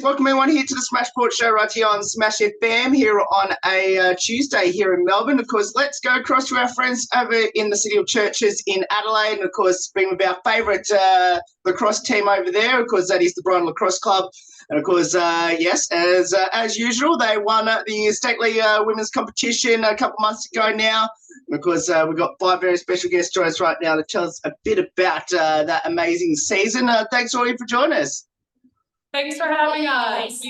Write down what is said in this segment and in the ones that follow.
Yes, welcome everyone here to the Smashport Show right here on Smash FM here on a Tuesday here in Melbourne. Of course, let's go across to our friends over in the City of Churches in Adelaide. And of course, being with our favourite lacrosse team over there, of course, that is the Brighton Lacrosse Club. And of course, yes, as usual, they won the Stately Women's Competition a couple of months ago now. And of course, we've got 5 very special guests joining us right now to tell us a bit about that amazing season. Thanks all you for joining us. Thanks for having us.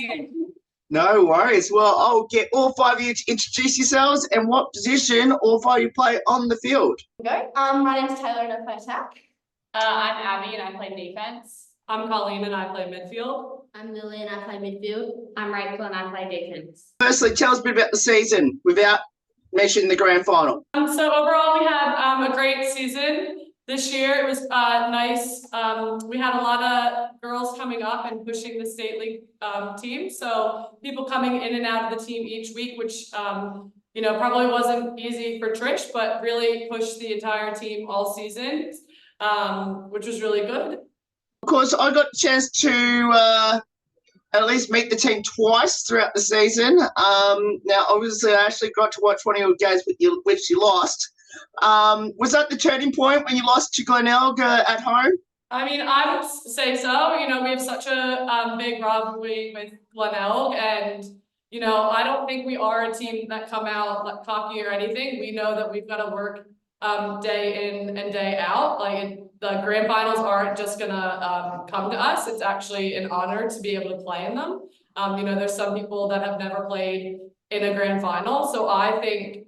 No worries. Well, I'll get all 5 of you to introduce yourselves and what position all 5 of you play on the field. Go. My name's Taylor and I play attack. I'm Abby and I play defense. I'm Colleen and I play midfield. I'm Lily and I play midfield. I'm Rachel and I play defense. Firstly, tell us a bit about the season without mentioning the grand final. So overall, we had a great season. This year it was nice. We had a lot of girls coming up and pushing the state league team. So people coming in and out of the team each week, which probably wasn't easy for Trish, but really pushed the entire team all season, which was really good. Of course, I got a chance to at least meet the team twice throughout the season. Now, obviously, I actually got to watch one of your games which you lost. Was that the turning point when you lost to Glenelg at home? I mean, I would say so. We have such a big rivalry with Glenelg, and I don't think we are a team that come out like cocky or anything. We know that we've got to work day in and day out. Like the grand finals aren't just gonna come to us. It's actually an honor to be able to play in them. There's some people that have never played in a grand final, so I think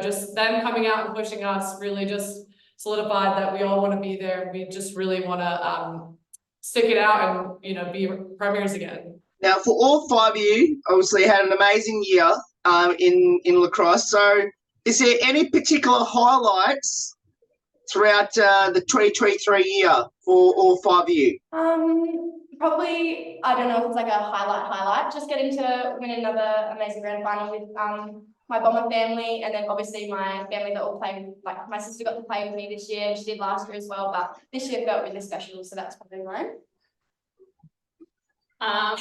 just them coming out and pushing us really just solidified that we all want to be there. We just really want to stick it out and be premiers again. Now, for all 5 of you, obviously had an amazing year in lacrosse. So, is there any particular highlights throughout the 2023 year for all 5 of you? Probably, I don't know if it's like a highlight, just getting to win another amazing grand final with my Bomber family, and then obviously my family that all played, like my sister got to play with me this year, she did last year as well, but this year felt really special, so that's probably mine. I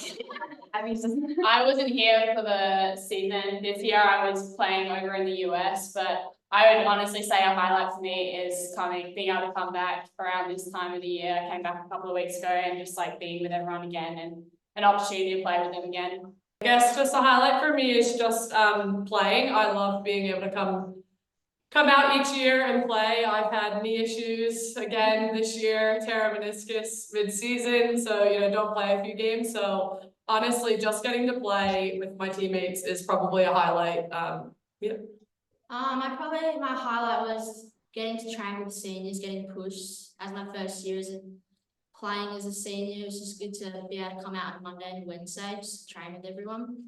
wasn't here for the season this year. I was playing over in the US, but I would honestly say a highlight for me is being able to come back around this time of the year. I came back a couple of weeks ago and just like being with everyone again and an opportunity to play with them again. I guess just a highlight for me is just playing. I love being able to come out each year and play. I've had knee issues again this year, tear a meniscus mid-season, so don't play a few games. So honestly, just getting to play with my teammates is probably a highlight. Yeah. My highlight was getting to train with seniors, getting pushed as my first year as playing as a senior. It was just good to be able to come out on Monday and Wednesday, just train with everyone.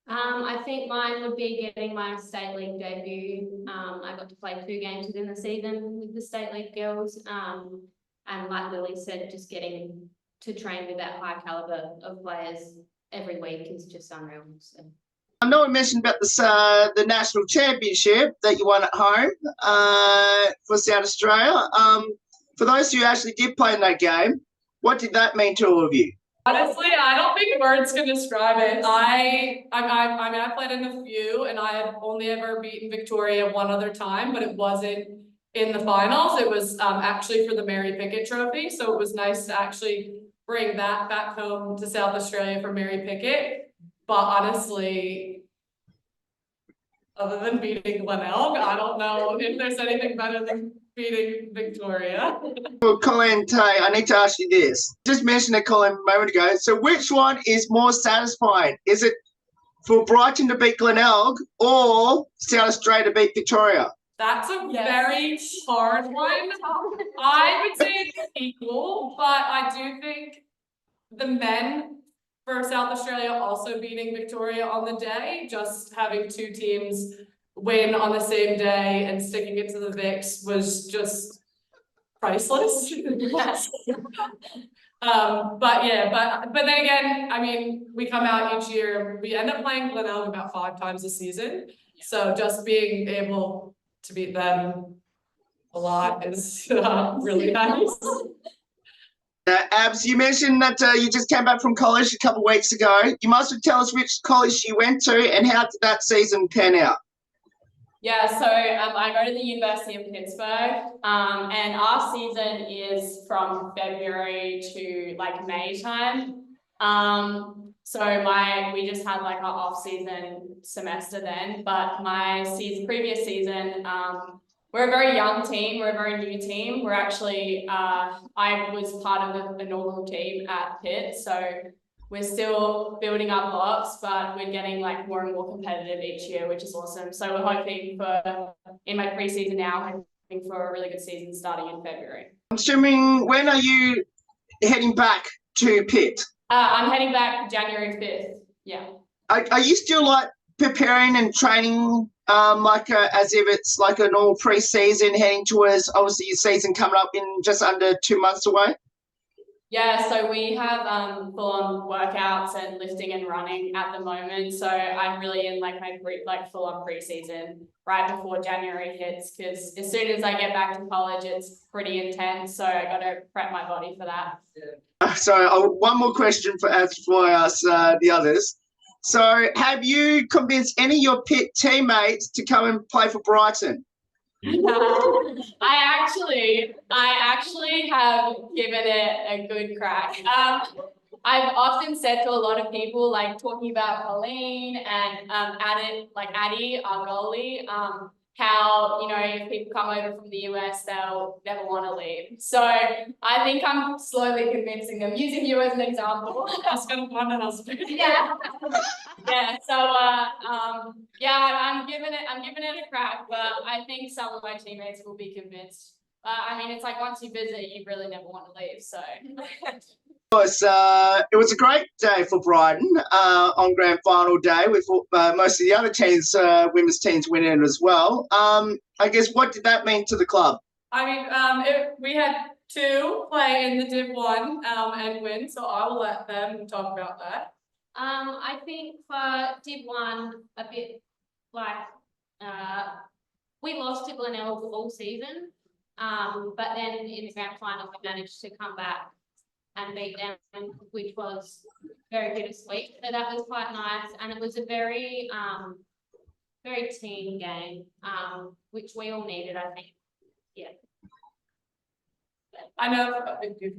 I think mine would be getting my state league debut. I got to play 2 games within the season with the state league girls. And like Lily said, just getting to train with that high caliber of players every week is just unreal. So. I know I mentioned about the national championship that you won at home for South Australia. For those who actually did play in that game, what did that mean to all of you? Honestly, I don't think words can describe it. I mean, I played in a few, and I had only ever beaten Victoria one other time, but it wasn't in the finals. It was actually for the Mary Pickett Trophy, so it was nice to actually bring that back home to South Australia for Mary Pickett. But honestly, other than beating Glenelg, I don't know if there's anything better than beating Victoria. Well, Colleen, I need to ask you this. Just mentioned it, Colleen, a moment ago. So which one is more satisfying? Is it for Brighton to beat Glenelg or South Australia to beat Victoria? That's a very hard one. I would say it's equal, but I do think the men for South Australia also beating Victoria on the day, just having 2 teams win on the same day and sticking it to the Vics was just priceless. But then again, I mean, we come out each year, we end up playing Glenelg about 5 times a season. So just being able to beat them a lot is really nice. Abs, you mentioned that you just came back from college a couple of weeks ago. You must tell us which college you went to and how did that season pan out? Yeah, so I go to the University of Pittsburgh, and our season is from February to like May time. So we just had like our off-season semester then, but my previous season, we're a very young team, we're a very new team. We're actually, I was part of the inaugural team at Pitt, so we're still building up blocks, but we're getting like more and more competitive each year, which is awesome. So we're hoping in my preseason now, hoping for a really good season starting in February. I'm assuming, when are you heading back to Pitt? I'm heading back January 5th, yeah. Are you still like preparing and training as if it's like a normal pre-season, heading towards obviously your season coming up in just under 2 months away? Yeah, so we have full-on workouts and lifting and running at the moment. So I'm really in like my full-on pre-season right before January hits, because as soon as I get back to college, it's pretty intense. So I got to prep my body for that. So one more question before I ask the others. So have you convinced any of your Pitt teammates to come and play for Brighton? I actually have given it a good crack. I've often said to a lot of people, like talking about Colleen and Addie, our goalie, how, you know, if people come over from the US, they'll never want to leave. So I think I'm slowly convincing them, using you as an example. Yeah. Yeah. So yeah, I'm giving it a crack, but I think some of my teammates will be convinced. I mean, it's like once you visit, you really never want to leave. So. It was a great day for Brighton on grand final day with most of the other teams, women's teams winning as well. I guess, what did that mean to the club? I mean, we had two play in the Div 1 and win, so I will let them talk about that. I think for Div 1, a bit like we lost to Glenelg all season, but then in the grand final we managed to come back and beat them, which was very bittersweet. So that was quite nice, and it was a very very team game, which we all needed, I think. Yeah. I know because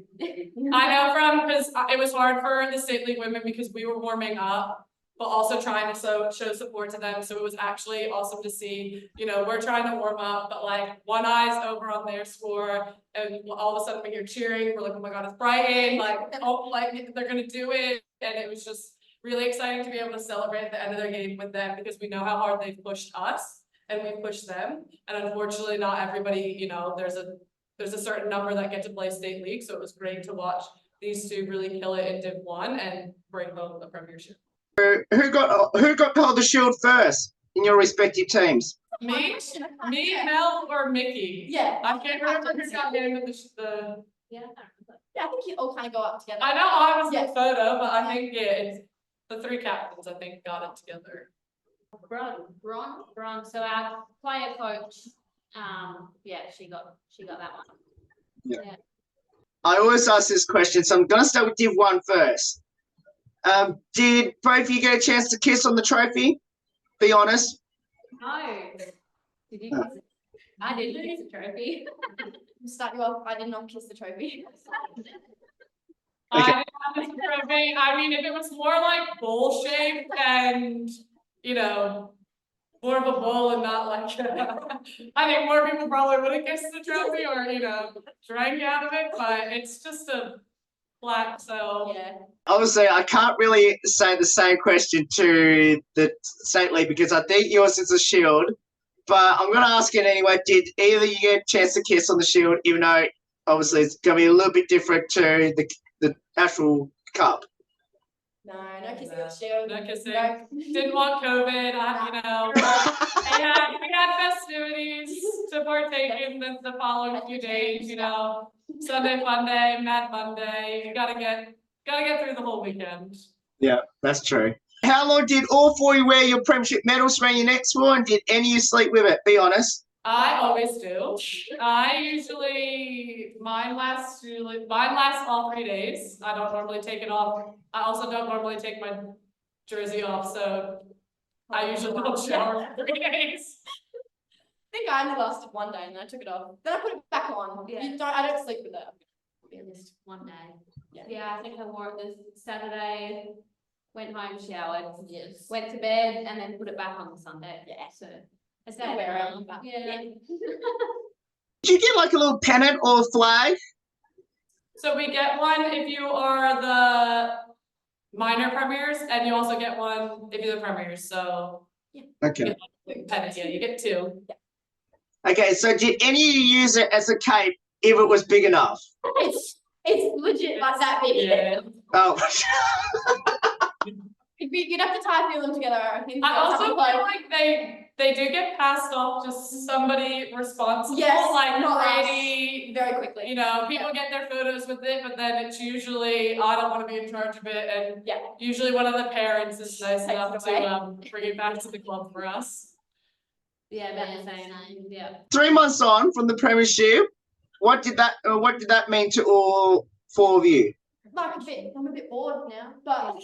it was hard for the state league women because we were warming up, but also trying to show support to them. So it was actually awesome to see, you know, we're trying to warm up, but like one eye's over on their score, and all of a sudden we hear cheering. We're like, oh my God, it's Brighton! Like, oh, like they're gonna do it, and it was just really exciting to be able to celebrate at the end of their game with them, because we know how hard they've pushed us and we pushed them. And unfortunately, not everybody, you know, there's a certain number that get to play state league. So it was great to watch these two really kill it in Div 1 and bring home the Premiership. Who got to hold the shield first in your respective teams? Me, Mel, or Mickey? Yeah. I can't remember who got named in the. Yeah, I think you all kind of go up together. I know I was in the photo, but I think it's the three captains. I think got it together. Bron. So our player coach, yeah, she got that one. Yeah. I always ask this question, so I'm going to start with Div 1 first. Did both of you get a chance to kiss on the trophy? Be honest. No. Did you kiss it? I didn't kiss the trophy. Start you off. I did not kiss the trophy. I didn't have this trophy. I mean, if it was more like bowl shaped and, you know, more of a bowl and not like, I think more people probably would have kissed the trophy or, you know, drank out of it, but it's just a black, so. Yeah. Obviously, I can't really say the same question to the state league because I think yours is a shield, but I'm going to ask it anyway. Did either you get a chance to kiss on the shield, even though obviously it's going to be a little bit different to the actual cup? No kissing on the shield. No kissing. No. Didn't want COVID, you know. We had festivities to partake in the following few days, you know. Sunday fun day, Mad Monday. You gotta get through the whole weekend. Yeah, that's true. How long did all four of you wear your Premiership medals around your necks for, and did any of you sleep with it? Be honest. I always do. Mine lasts all 3 days. I don't normally take it off. I also don't normally take my jersey off, so I usually don't shower for 3 days. I think I only lasted 1 day and then I took it off. Then I put it back on. Yeah. I don't sleep with it. At least 1 day. Yeah, I think I wore it this Saturday, went home, showered, Yes. went to bed, and then put it back on the Sunday. Yeah. So I Still wear it. But Yeah. Do you get like a little pennant or flag? So we get one if you are the minor premiers, and you also get one if you're the premiers, so. Okay. Pennant, yeah, you get 2. Okay, so did any of you use it as a cape if it was big enough? it's legit like that big. Yeah. Oh, You'd have to tie a few of them together. I think. I also feel like they do get passed off to somebody responsible, Yes, like not us. pretty, Very quickly. you know, people get their photos with it, but then it's usually, I don't want to be in charge of it, and Yeah. usually one of the parents is nice Takes enough it to away. bring it back to the club for us. Yeah, about Yeah, the same. same. Yeah. 3 months on from the Premiership, what did that mean to all 4 of you? Like I'm a bit bored now, but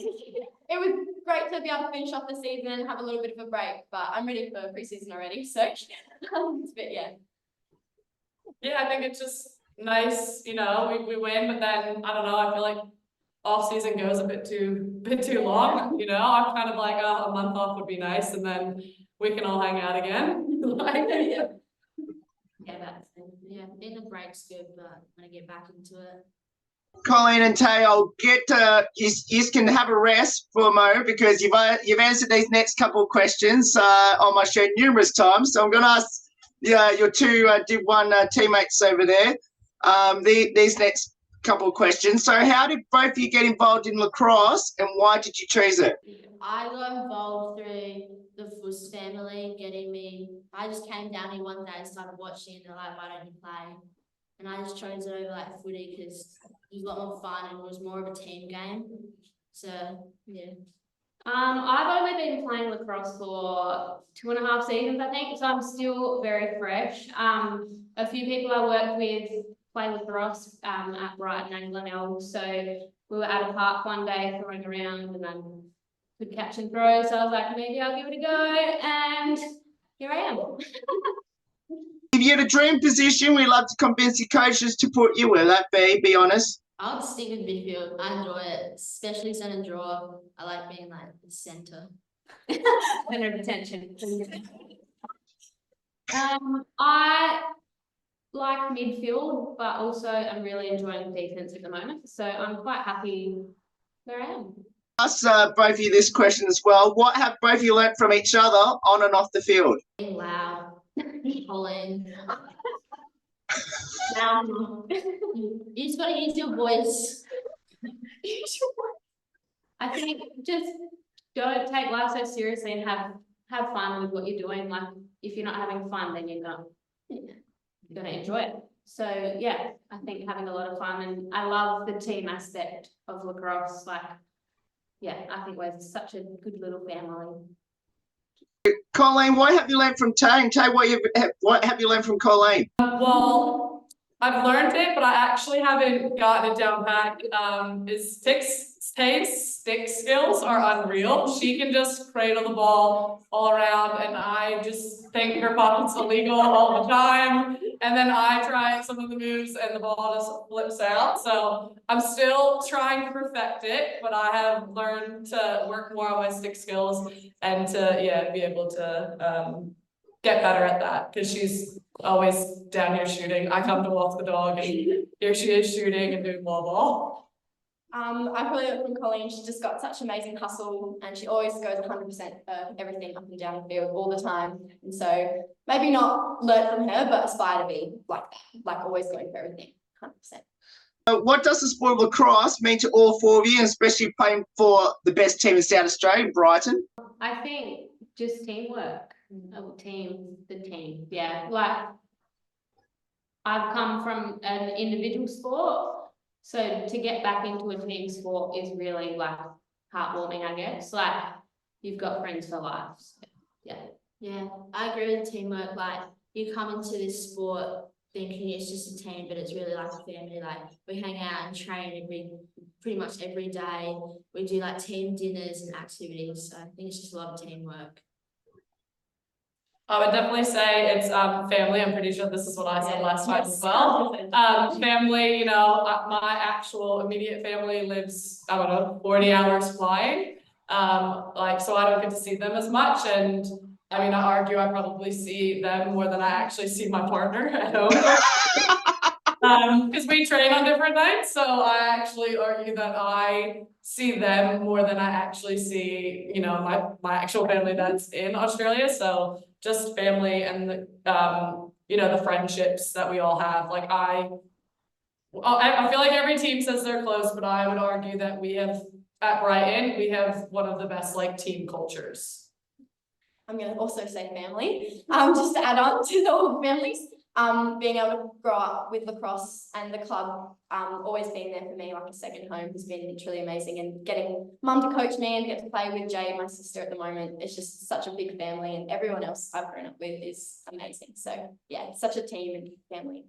it was great to be able to finish off the season and have a little bit of a break. But I'm ready for pre-season already, so it's a bit, yeah. Yeah, I think it's just nice, you know, we win, but then, I don't know, I feel like off-season goes a bit too long, you know? I'm kind of like, oh, a month off would be nice, and then we can all hang out again. Like, Yeah. Yeah, about the same. Yeah, then the break's good, but when I get back into it. Colleen and Tay, I'll get you can have a rest for a moment because you've answered these next couple of questions on my show numerous times. So I'm going to ask your 2 D1 teammates over there these next couple of questions. So how did both of you get involved in lacrosse, and why did you choose it? I got involved through the Fuss family getting me. I just came down here one day and started watching, and they're like, "Why don't you play?" And I just chose it over like footy because it was a lot more fun and it was more of a team game. So yeah. I've only been playing lacrosse for 2.5 seasons, I think, so I'm still very fresh. A few people I worked with play lacrosse at Brighton and Glenelg, so we were at a park one day throwing around and then could catch and throw, so I was like, maybe I'll give it a go, and here I am. If you had a dream position, we love to convince your coaches to put you. Will that be honest? I would stick with midfield. I enjoy it, especially centre draw. I like being like the centre. Center of attention. I like midfield, but also I'm really enjoying defense at the moment, so I'm quite happy where I am. Ask both of you this question as well. What have both of you learnt from each other on and off the field? Being loud. Colin. You just gotta use your voice. I think just don't take life so seriously and have fun with what you're doing. Like if you're not having fun, then you're gonna enjoy it. So yeah, I think having a lot of fun, and I love the team aspect of lacrosse. Like, yeah, I think we're such a good little family. Colleen, what have you learnt from Tay? And Tay, what have you learnt from Colleen? Well, I've learned it, but I actually haven't gotten it down pat. Tay's stick skills are unreal. She can just cradle the ball all around, and I just think her pocket's illegal all the time. And then I try some of the moves and the ball just flips out. So I'm still trying to perfect it, but I have learned to work more on my stick skills and to, be able to get better at that, because she's always down here shooting. I come to walk the dog and here she is shooting and doing ball. I probably learned from Colleen. She's just got such amazing hustle, and she always goes 100% for everything up and down the field all the time. And so maybe not learn from her, but aspire to be like that, like always going for everything 100%. What does the sport of lacrosse mean to all 4 of you, and especially playing for the best team in South Australia, Brighton? I think just teamwork. The team. Yeah, like I've come from an individual sport. So to get back into a team sport is really like heartwarming, I guess. Like you've got friends for life. So, yeah. Yeah, I agree with teamwork. Like you come into this sport thinking it's just a team, but it's really like a family. Like we hang out and train pretty much every day. We do like team dinners and activities. So I think it's just a lot of teamwork. I would definitely say it's family. I'm pretty sure this is what I said last time as well. Family, you know, my actual immediate family lives, I don't know, 40 hours flying. Like, so I don't get to see them as much. And I mean, I argue I probably see them more than I actually see my partner at home. Because we train on different nights, so I actually argue that I see them more than I actually see, you know, my actual family that's in Australia. So just family and the, you know, the friendships that we all have. Like I feel like every team says they're close, but I would argue that we have at Brighton, we have one of the best like team cultures. I'm going to also say family, just to add on to the families. Being able to grow up with Lacrosse and the club, always being there for me like a second home has been truly amazing, and getting mum to coach me and get to play with Jay, my sister at the moment, it's just such a big family, and everyone else I've grown up with is amazing. So yeah, it's such a team and family.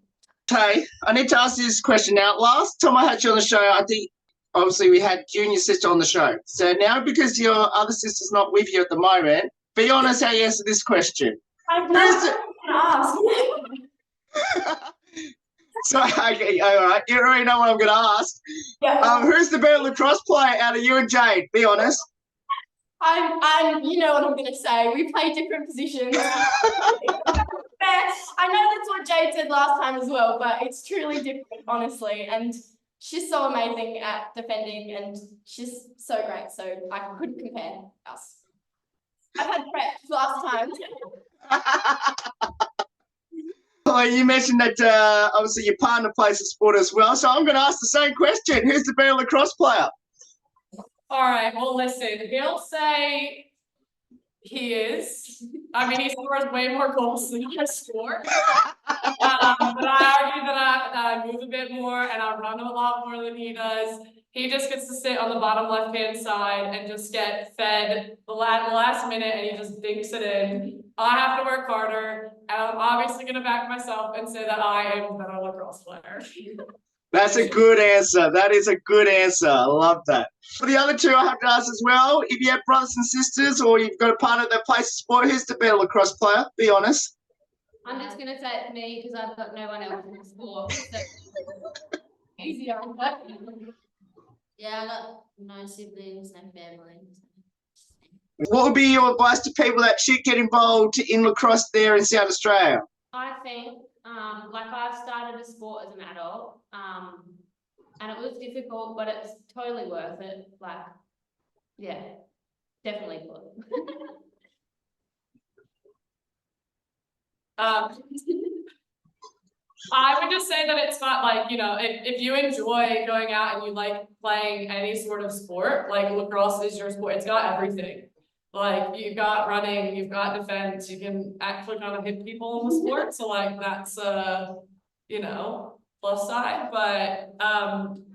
Hey, I need to ask you this question now. Last time I had you on the show, I think obviously we had junior sister on the show. So now because your other sister's not with you at the moment, be honest how you answer this question. I'm not ask. So, okay, all right, you already know what I'm going to ask. Yeah. Who's the better lacrosse player out of you and Jade? Be honest. You know what I'm going to say. We play different positions. I know that's what Jade said last time as well, but it's truly different, honestly. And she's so amazing at defending, and she's so great. So I couldn't compare us. I've had prep last time. Well, you mentioned that obviously your partner plays the sport as well. So I'm going to ask the same question. Who's the better lacrosse player? All right, well, listen, he'll say he is. I mean, he scores way more goals than I score. But I argue that I move a bit more and I run a lot more than he does. He just gets to sit on the bottom left-hand side and just get fed the last minute, and he just dinks it in. I have to work harder, and I'm obviously going to back myself and say that I am a better lacrosse player. That's a good answer. That is a good answer. I love that. For the other two, I have to ask as well, if you have brothers and sisters or you've got a partner that plays the sport, who's the better lacrosse player? Be honest. I'm just going to say it's me because I've got no one else in the sport. So easier. Yeah, I got no siblings, no family. What would be your advice to people that should get involved in lacrosse there in South Australia? I think, like I've started a sport as an adult, and it was difficult, but it's totally worth it. Like, yeah, definitely good. I would just say that it's not like, you know, if you enjoy going out and you like playing any sort of sport, like lacrosse is your sport. It's got everything. Like you've got running, you've got defense, you can actually kind of hit people in the sport. So like that's you know, plus side. But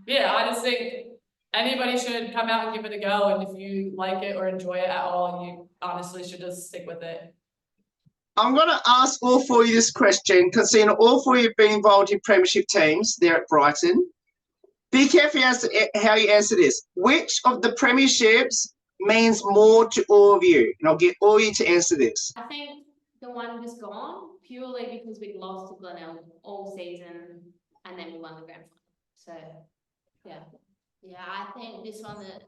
yeah, I just think anybody should come out and give it a go. And if you like it or enjoy it at all, you honestly should just stick with it. I'm going to ask all four of you this question because all four of you have been involved in Premiership teams there at Brighton. Be careful how you answer this. Which of the Premierships means more to all of you? And I'll get all of you to answer this. I think the one just gone purely because we lost to Glenelg all season and then we won the grand final. So, yeah. Yeah, I think this one that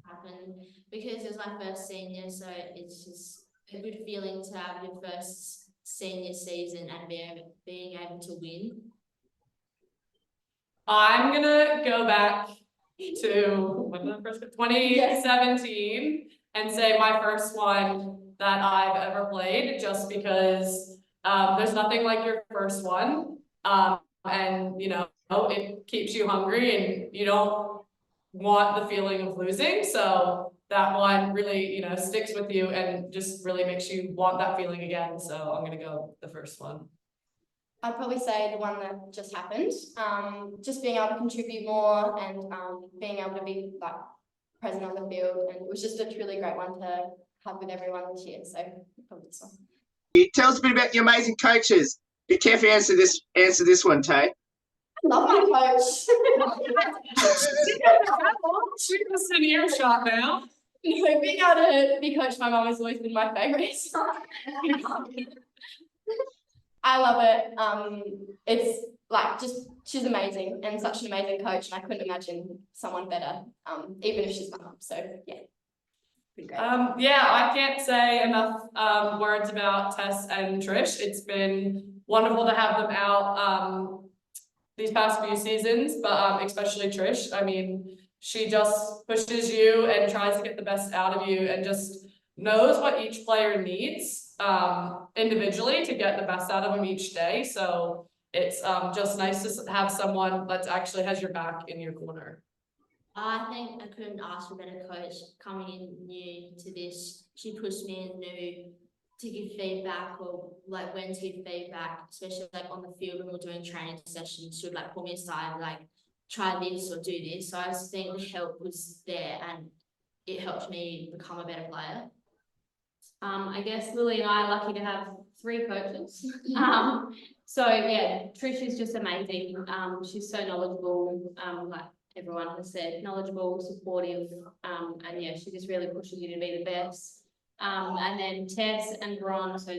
happened because it was my first senior, so it's just a good feeling to have your first senior season and being able to win. I'm gonna go back to when did I first 2017 and say my first one that I've ever played, just because there's nothing like your first one, and you know it keeps you hungry and you don't want the feeling of losing, so that one really, you know, sticks with you and just really makes you want that feeling again. So I'm gonna go the first one. I'd probably say the one that just happened. Just being able to contribute more and being able to be like present on the field, and it was just a truly great one to have with everyone this year. So probably this one. Tell us a bit about your amazing coaches. Be careful, answer this one, Tay. I love my coach. She was in earshot now. No, being able to be coached by mum has always been my favourite. I love it. It's like she's amazing and such an amazing coach, and I couldn't imagine someone better, even if she's my mum. So yeah. Pretty great. Yeah, I can't say enough words about Tess and Trish. It's been wonderful to have them out these past few seasons, but especially Trish. I mean, she just pushes you and tries to get the best out of you and just knows what each player needs individually to get the best out of them each day. So it's just nice to have someone that actually has your back in your corner. I think I couldn't ask for a better coach coming in new to this. She pushed me and knew to give feedback or like when to give feedback, especially like on the field when we're doing training sessions. She would like pull me aside, like try this or do this. So I just think the help was there and it helped me become a better player. I guess Lily and I are lucky to have 3 coaches. So yeah, Trish is just amazing. She's so knowledgeable, like everyone has said, knowledgeable, supportive, and yeah, she just really pushes you to be the best. And then Tess and Bron, so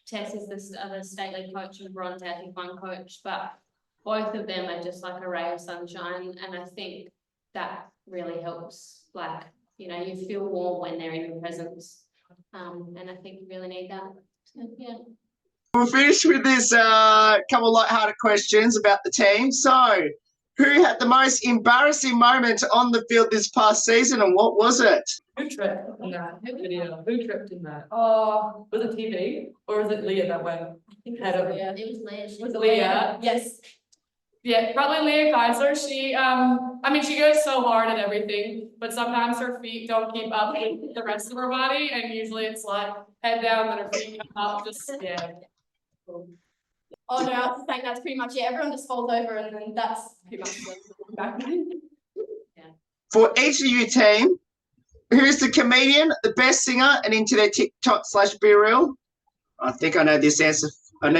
Tess is the other state league coach and Bron's our one coach, but both of them are just like a ray of sunshine, and I think that really helps. Like, you know, you feel warm when they're in your presence, and I think you really need that. So, yeah. We'll finish with this couple of light-hearted questions about the team. So, who had the most embarrassing moment on the field this past season, and what was it? Who tripped in that video? Who tripped in that? Oh, was it TV or was it Leah that went? I think Head over. Leah. It was Leah. Was it Leah? Yes. Yeah, probably Leah Kaiser. She, I mean, she goes so hard at everything, but sometimes her feet don't keep up with the rest of her body, and usually it's like head down, then her feet come up. Just yeah. Oh no, I was saying that's pretty much it. Everyone just falls over and then that's pretty much it. For each of you team, who's the comedian, the best singer, and into their TikTok/Be Real? I think I know this answer. I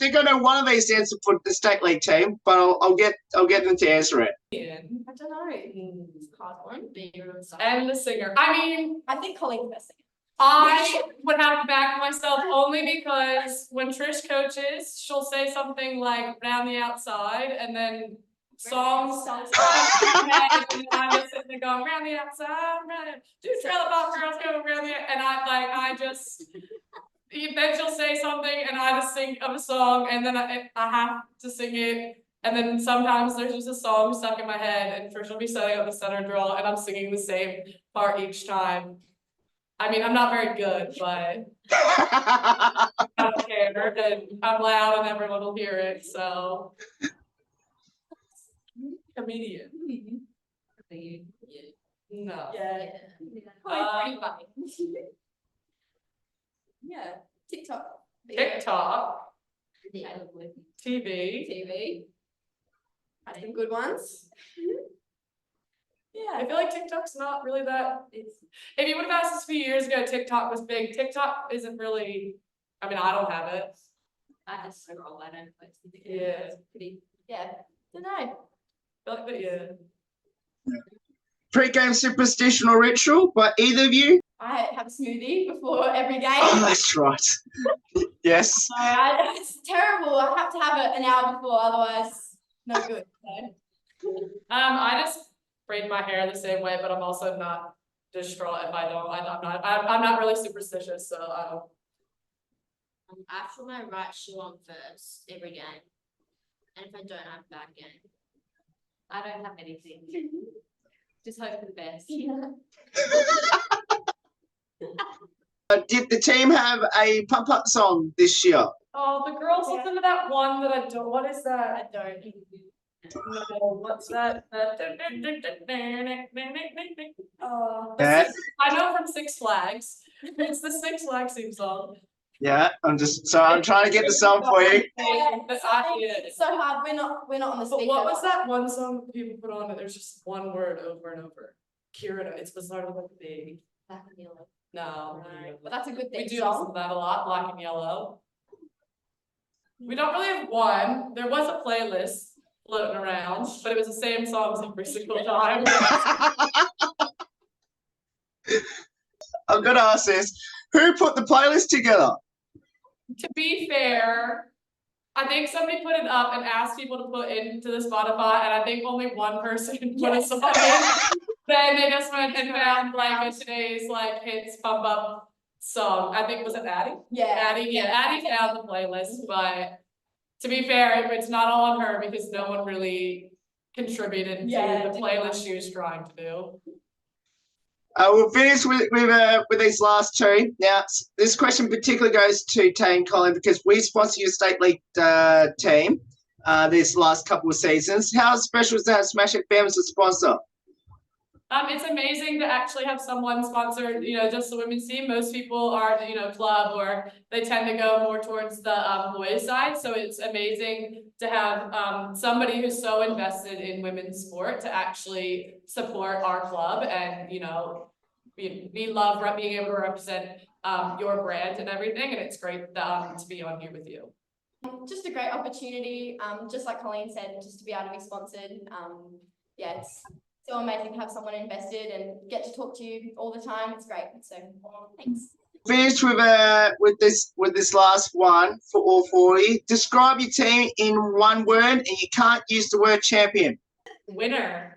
think I know one of these answers for the state league team, but I'll get them to answer it. Yeah. I don't know. It's a hard one. And the singer. I mean, I think Colleen's the best singer. I would have to back myself only because when Trish coaches, she'll say something like round the outside and then songs. And I'm just sitting there going round the outside, do trailer park girls go around the, and I just, then she'll say something and I just think of a song and then I have to sing it. And then sometimes there's just a song stuck in my head and Trish will be setting up the center drill and I'm singing the same part each time. I mean, I'm not very good, but I don't care, and I'm loud and everyone will hear it, so. Comedian. No. Yeah. Pretty funny. Yeah. TikTok. TikTok, Yeah. TV. Had some good ones. I feel like TikTok's not really that, if you would have asked us a few years ago, TikTok was big. TikTok isn't really, I mean, I don't have it. I have so roll. I don't post it. Yeah. It's pretty. Yeah. Don't know. But yeah. Pre-game superstition or ritual by either of you? I have a smoothie before every game. Oh, that's right. Yes. So it's terrible. I have to have it an hour before, otherwise no good. So. I just braid my hair the same way, but I'm also not distraught if I don't. I'm not really superstitious, so I don't. I put my right shoe on first every game, and if I don't, I have a bad game. I don't have anything. Just hope for the best. Yeah. Did the team have a pump-up song this year? Oh, the girls listen to that one that I don't. What is that? I don't. No, what's that? Oh, Yeah. I know from Six Flags. It's the Six Flags theme song. Yeah, I'm trying to get the song for you. It's so hard. We're not on the But speaker. what was that one song people put on it? There's just one word over and over. Kira, it's bizarre like big. Black and yellow. No. But that's a good We thing. do listen to that a lot, Black and Yellow. We don't really have one. There was a playlist floating around, but it was the same songs every single time. I've got to ask this. Who put the playlist together? To be fair, I think somebody put it up and asked people to put into the Spotify, and I think only one person put a song in. Then they just went and found like a today's like hits pump up song. I think was it Addie? Yeah. Addie found the playlist, but to be fair, it's not all on her because no one really contributed to the playlist she was trying to do. We'll finish with these last two. Now, this question particularly goes to Tay and Colin because we sponsor your state league team this last couple of seasons. How special is to have Smash It Fam as a sponsor? It's amazing to actually have someone sponsor, just the women's team. Most people are, club, or they tend to go more towards the boys side. So it's amazing to have somebody who's so invested in women's sport to actually support our club. And, we love being able to represent your brand and everything. And it's great to be on here with you. Just a great opportunity, just like Colleen said, just to be able to be sponsored. It's so amazing to have someone invested and get to talk to you all the time. It's great. So thanks. Finished with this last one for all 40. Describe your team in one word, and you can't use the word champion. Winner.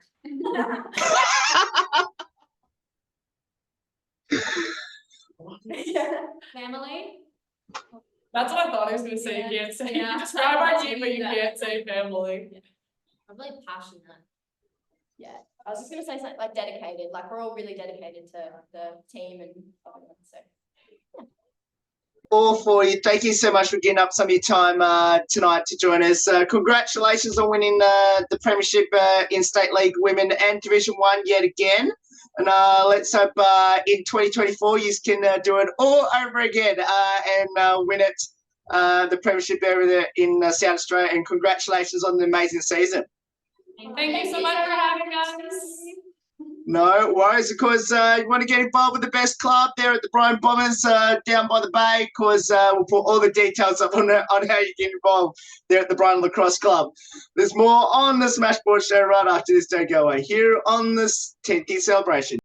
Family? That's what I thought I was going to say. You can't say. Yeah. Describe our team, but you can't say family. Probably passionate. Yeah, I was just gonna say something like dedicated. Like we're all really dedicated to the team and so. All 40. Thank you so much for getting up some of your time tonight to join us. Congratulations on winning the Premiership in State League Women and Division 1 yet again. And let's hope in 2024 you can do it all over again and win it, the Premiership area in South Australia. And congratulations on the amazing season. Thank you so much for having us. No worries, because you want to get involved with the best club there at the Brighton Bombers down by the bay, because we'll put all the details up on how you get involved there at the Brighton Lacrosse Club. There's more on the Smashboard Show right after this. Don't go away here on this 10th year celebration.